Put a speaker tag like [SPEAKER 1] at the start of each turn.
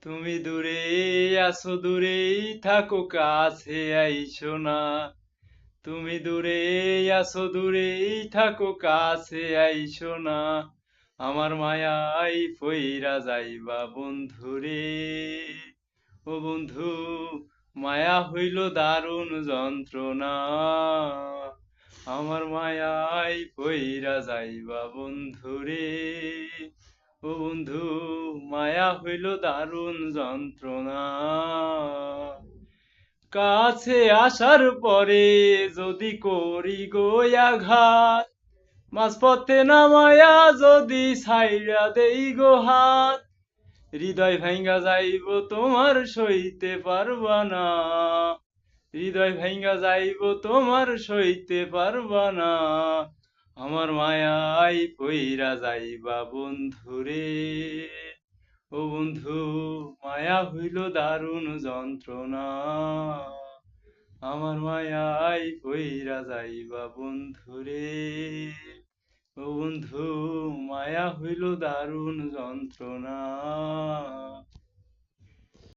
[SPEAKER 1] তুমি দূরে আছো, দূরেই থাকো, কাছে আইসো না। তুমি দূরে আছো, দূরেই থাকো, কাছে আইসো না। আমার মায়াই পইরা যাইবা বন্ধুরে। ও বন্ধু, মায়া হইল দারুণ যন্ত্রণা। আমার মায়াই পইরা যাইবা বন্ধুরে। ও বন্ধু, মায়া হইল দারুণ যন্ত্রণা। কাছে আসার পরে যদি করি গো আঘাত, মাঝপথে নামায়া যদি ছাইড়া দেই গো হাত, হৃদয় ভাঙ্গা যাইব তোমার সইতে পারবা না। হৃদয় ভাঙ্গা যাইব তোমার সইতে পারবা না। আমার মায়াই পইরা যাইবা বন্ধুরে। ও বন্ধু, মায়া হইল দারুণ যন্ত্রণা। আমার মায়াই পইরা যাইবা বন্ধুরে। ও বন্ধু, মায়া হইল দারুণ যন্ত্রণা।